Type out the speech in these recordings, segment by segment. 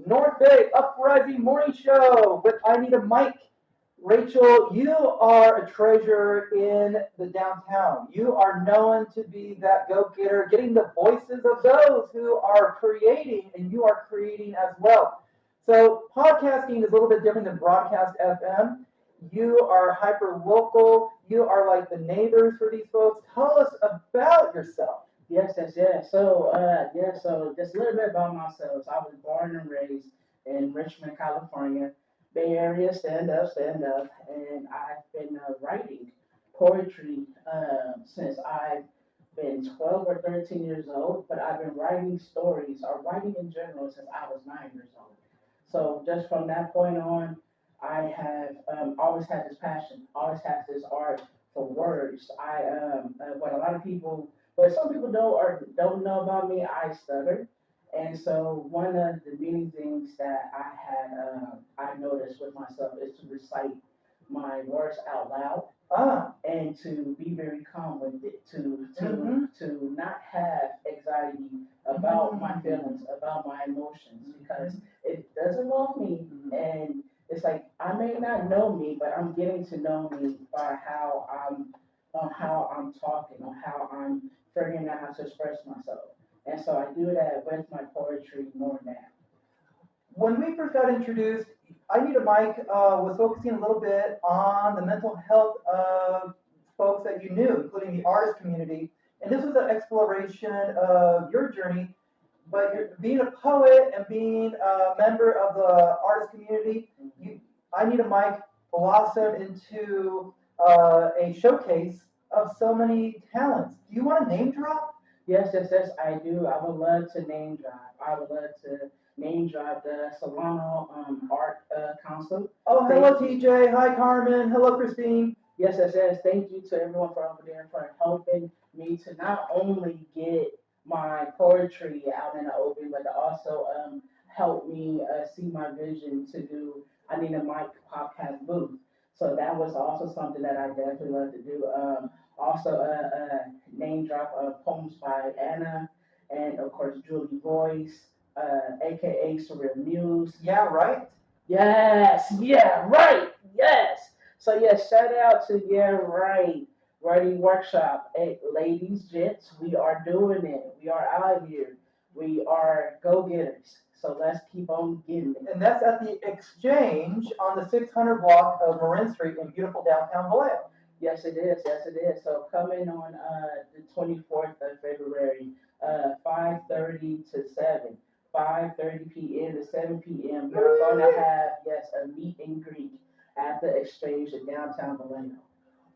North Bay Uprising Morning Show with I Need a Mic. Rachel, you are a treasure in the downtown. You are known to be that go-getter, getting the voices of those who are creating, and you are creating as well. So podcasting is a little bit different than broadcast FM. You are hyper local. You are like the neighbors for these folks. Tell us about yourself. Yes. So just a little bit about myself. So I was born and raised in Richmond, California, Bay Area, stand up, and I've been writing poetry since I've been 12 or 13 years old, but I've been writing stories or writing in general since I was 9 years old. So just from that point on, I have always had this passion, always had this art for words. What a lot of people, but some people don't know about me, I stutter. And so one of the many things that I noticed with myself is to recite my words out loud and to be very calm with it, to not have anxiety about my feelings, about my emotions, because it does involve me, and it's like I may not know me, but I'm getting to know me by how I'm talking, on how I'm figuring out how to express myself. And so I do that with my poetry more now. When we first got introduced, I Need a Mic was focusing a little bit on the mental health of folks that you knew, including the artist community. And this was an exploration of your journey. But being a poet and being a member of the artist community, I Need a Mic blossomed into a showcase of so many talents. Do you want to name drop? Yes, I do. I would love to name drop. I would love to name drop the Solano Art Council. Oh, hello, TJ. Hi, Carmen. Hello, Christine. Yes. Thank you to everyone for over there for helping me to not only get my poetry out in the open, but to also help me see my vision to do I Need a Mic podcast booth. So that was also something that I definitely love to do. Also, name drop poems by Anna and of course Julie Voice, aka Surreal Muse. Yeah, right. Yes. So yeah, shout out to Yeah Right Writing Workshop. Hey, ladies, gents, we are doing it. We are out here. We are go getters. So let's keep on getting it. And that's at the Exchange on the 600 block of Marin Street in beautiful downtown Vallejo. Yes, it is. So coming on the 24th of February, 5:30 to 7, 5:30 p.m. to 7 p.m. You're going to have, yes, a meet and greet at the Exchange in downtown Vallejo.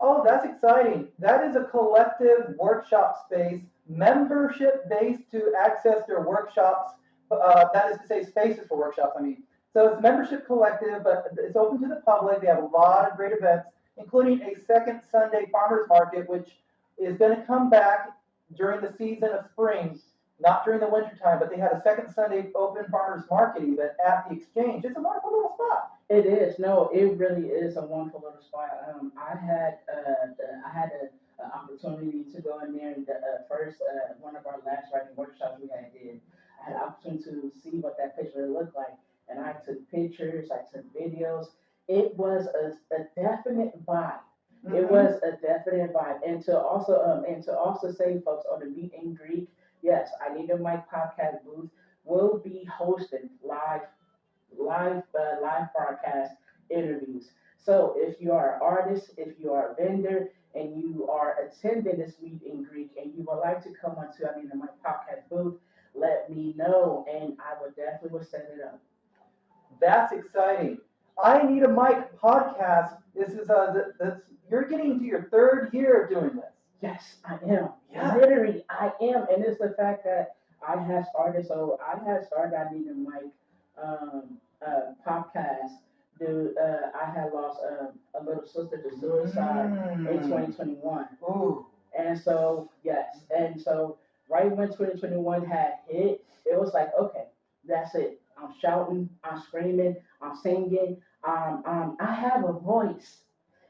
Oh, that's exciting. That is a collective workshop space, membership based to access their workshops. That is to say, spaces for workshops, I mean. So it's membership collective, but it's open to the public. They have a lot of great events, including a second Sunday farmers market, which is going to come back during the season of spring, not during the winter time, but they had a second Sunday open farmers market event at the Exchange. It's a wonderful little spot. It is. No, it really is a wonderful little spot. I had the opportunity to go in there and first one of our last writing workshops we had did. I had the opportunity to see what that picture looked like, and I took pictures, I took videos. It was a definite vibe. It was a definite vibe, and to also say, folks, on the meet and greet, yes, I Need a Mic podcast booth will be hosting live broadcast interviews. So if you are an artist, if you are a vendor, and you are attending this meet and greet, and you would like to come onto I mean my podcast booth, let me know, and I would definitely will set it up. That's exciting. I Need a Mic podcast. This is you're getting into your third year of doing this. Yes, I am. Yeah. Literally, I am, and it's the fact that I have started. So I have started. I need a mic podcast. Dude, I had lost a little sister to suicide in 2021. Ooh. And so, yes. And so, right when 2021 had hit, it was like, okay, that's it. I'm shouting, I'm screaming, I'm singing. I have a voice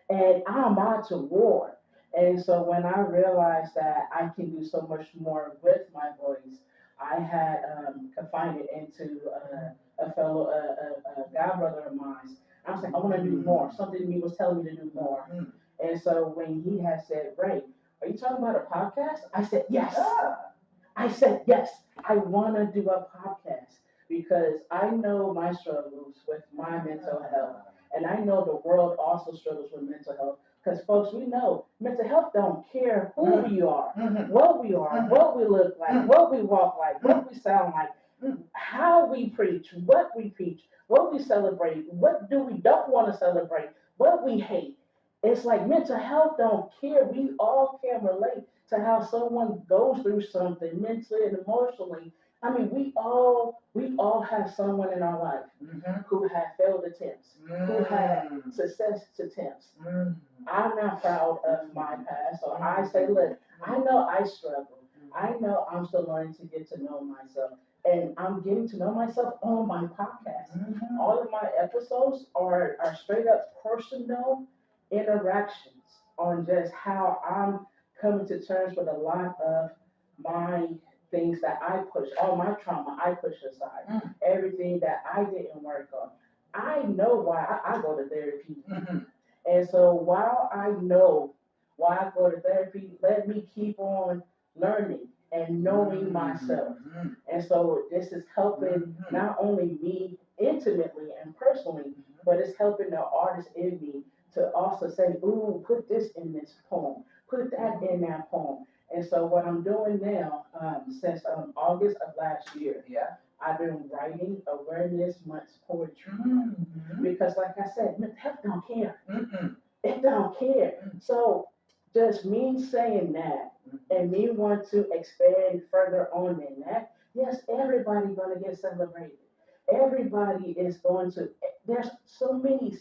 and I'm about to war. And so, when I realized that I can do so much more with my voice, I had confided into a fellow, a god brother of mine. I was like, I want to do more. Something in me was telling me to do more. And so when he had said, Ray, are you talking about a podcast? I said, yes. Yeah. I said, yes, I want to do a podcast because I know my struggles with my mental health. And I know the world also struggles with mental health. Because, folks, we know mental health don't care who we are, what we are, what we look like, what we walk like, what we sound like, how we preach, what we celebrate, what do we don't want to celebrate, what we hate. It's like mental health don't care. We all can relate to how someone goes through something mentally and emotionally. I mean, we all have someone in our life who had failed attempts, who had success attempts. I'm not proud of my past, so I say, look, I know I struggle. I know I'm still learning to get to know myself, and I'm getting to know myself on my podcast. All of my episodes are straight up personal interactions on just how I'm coming to terms with a lot of my things that I push, all my trauma I push aside, everything that I didn't work on. I know why I go to therapy. And so while I know why I go to therapy, let me keep on learning and knowing myself. And so this is helping not only me intimately and personally, but it's helping the artist in me to also say, ooh, put this in this poem, put that in that poem. And so what I'm doing now, since August of last year, Yeah. I've been writing Awareness Month's poetry. Because like I said, mental health don't care. It don't care. So just me saying that and me want to expand further on in that, yes, everybody gonna get celebrated. Everybody is going to, there's so many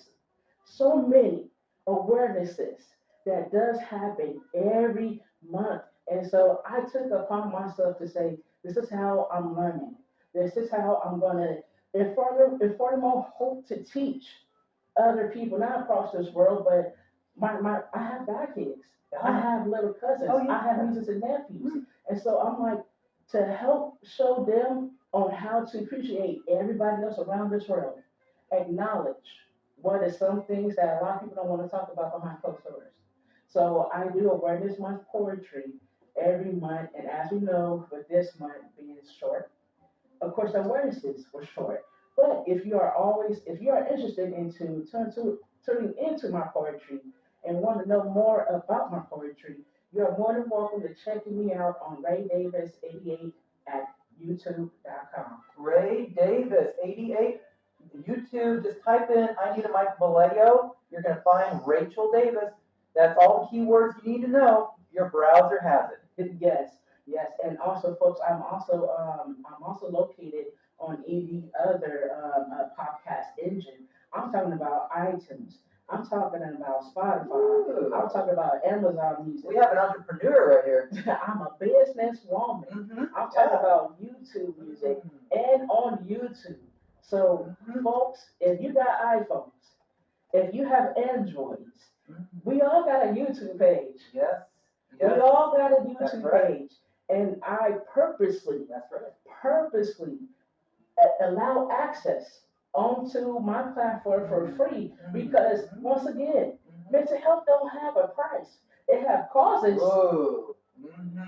awarenesses that does happen every month. And so I took upon myself to say, this is how I'm learning. This is how I'm gonna, in furthermore, hope to teach other people, not across this world, but I have godkids. I have little cousins. Oh, yeah. I have nieces and nephews. And so I'm like, to help show them on how to appreciate everybody else around this world, acknowledge what is some things that a lot of people don't want to talk about behind closed doors. So I do Awareness Month poetry every month, and as we know, with this month being short, of course, the awarenesses were short. But if you are interested into turning into my poetry and want to know more about my poetry, you are more than welcome to checking me out on Ray Davis 88 at YouTube.com. Ray Davis, 88. YouTube, just type in I need a Mike Vallejo. You're going to find Rachel Davis. That's all the keywords you need to know. Your browser has it. Yes, yes, and also, folks, I'm also located on any other podcast engine. I'm talking about iTunes. I'm talking about Spotify. Ooh. I'm talking about Amazon Music. We have an entrepreneur right here. I'm a businesswoman. I'm talking about YouTube Music and on YouTube. So, folks, if you got iPhones, if you have Androids, we all got a YouTube page. Yes. We all got a YouTube right. page. And I purposely allow access onto my platform for free because, once again, mental health don't have a price. It have causes. Whoa.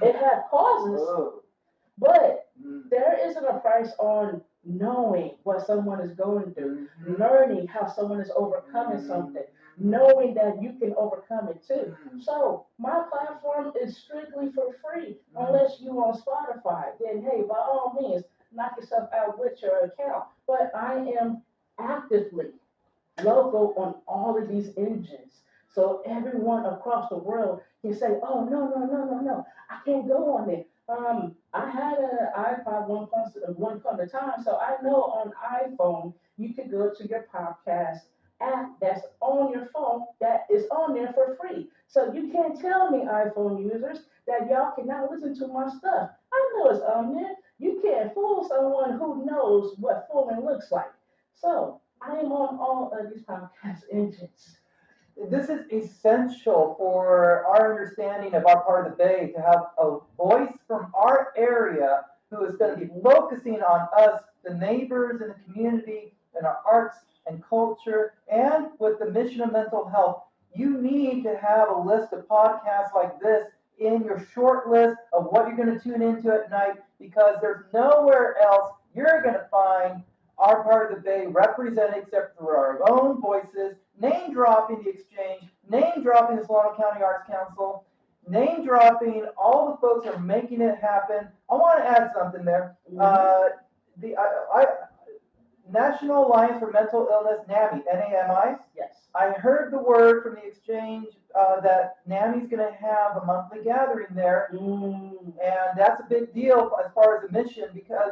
It have causes, Whoa. but there isn't a price on knowing what someone is going through, learning how someone is overcoming something, knowing that you can overcome it too. So my platform is strictly for free, unless you on Spotify. Then hey, by all means, knock yourself out with your account. But I am actively logo on all of these engines. So everyone across the world can say, oh, no, I can't go on it. I had an iPod one upon a time, so I know on iPhone you can go to your podcast app that's on your phone that is on there for free. So you can't tell me, iPhone users, that y'all cannot listen to my stuff. I know it's on there. You can't fool someone who knows what fooling looks like. So I am on all of these podcast engines. This is essential for our understanding of our part of the Bay to have a voice from our area who is going to be focusing on us, the neighbors in the community, and our arts and culture, and with the mission of mental health. You need to have a list of podcasts like this in your short list of what you're going to tune into at night, because there's nowhere else you're going to find our part of the Bay represented except through our own voices, name dropping the Exchange, name dropping the Solano County Arts Council, name dropping all the folks that are making it happen. I want to add something there. The National Alliance for Mental Illness, NAMI, NAMI. Yes. I heard the word from the Exchange that NAMI's going to have a monthly gathering there, and that's a big deal as far as a mission, because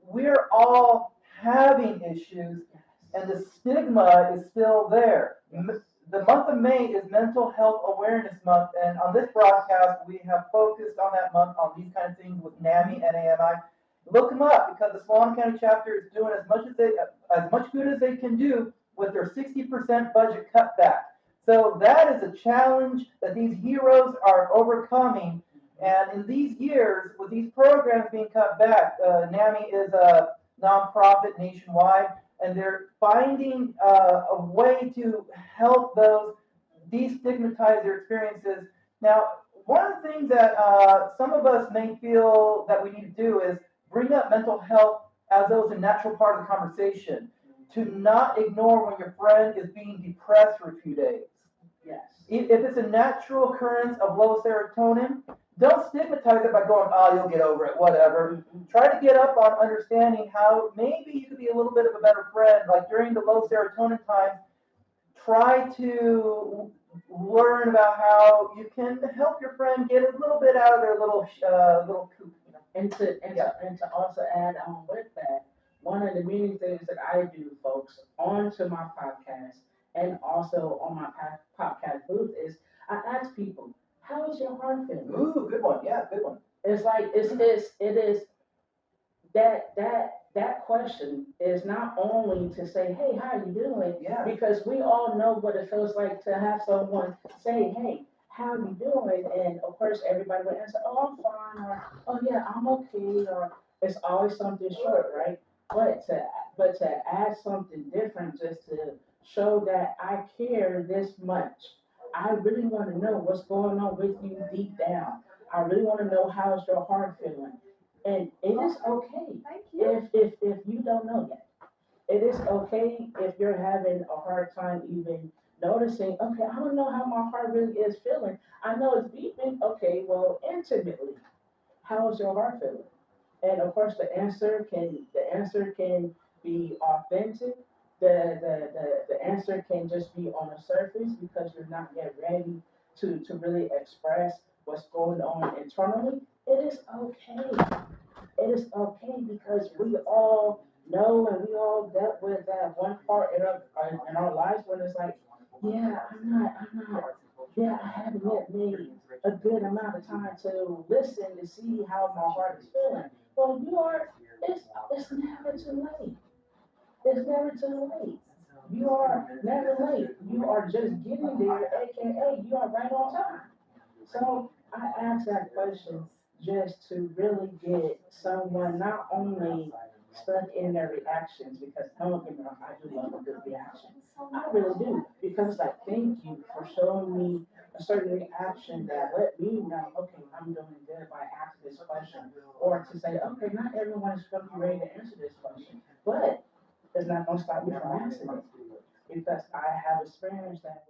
we're all having issues, and the stigma is still there. The month of May is Mental Health Awareness Month, and on this broadcast, we have focused on that month on these kind of things with NAMI, NAMI. Look them up, because the Solano County chapter is doing as much good as they can do with their 60% budget cutback. So that is a challenge that these heroes are overcoming. And in these years, with these programs being cut back, NAMI is a nonprofit nationwide, and they're finding a way to help those destigmatize their experiences. Now, one of the things that some of us may feel that we need to do is bring up mental health as though it's a natural part of the conversation. To not ignore when your friend is being depressed for a few days. Yes. If it's a natural occurrence of low serotonin, don't stigmatize it by going, oh, you'll get over it, whatever. Try to get up on understanding how maybe you could be a little bit of a better friend. Like during the low serotonin times, try to learn about how you can help your friend get a little bit out of their little coop. And to also add on with that, one of the many things that I do, folks, onto my podcast and also on my podcast booth is I ask people, how is your heart feeling? Ooh, good one. Yeah, good one. It's like it is that question is not only to say, hey, how are you doing? Yeah. Because we all know what it feels like to have someone say, hey, how are you doing? And of course, everybody would answer, oh, I'm fine, or oh yeah, I'm okay, or it's always something short, right? But to add something different, just to show that I care this much. I really want to know what's going on with you deep down. I really want to know how's your heart feeling. And it is okay if you don't know yet. It is okay if you're having a hard time even noticing, okay, I don't know how my heart really is feeling. I know it's beating. Okay, well, intimately, how is your heart feeling? And of course, the answer can be authentic. The answer can just be on the surface because you're not yet ready to really express what's going on internally. It is okay. It is okay because we all know and we all dealt with that one part in our lives when it's like, yeah, I'm not, yeah, I haven't yet made a good amount of time to listen to see how my heart is feeling. Well, it's never too late. It's never too late. You are never late. You are just getting there, aka you are right on time. So I asked that question just to really get someone not only stuck in their reactions, because don't get me wrong, I do love a good reaction. I really do. Because like thank you for showing me a certain reaction that let me know, okay, I'm doing good by asking this question. Or to say, okay, not everyone is going to be ready to answer this question. But it's not going to stop me from asking it. Because I have experienced that.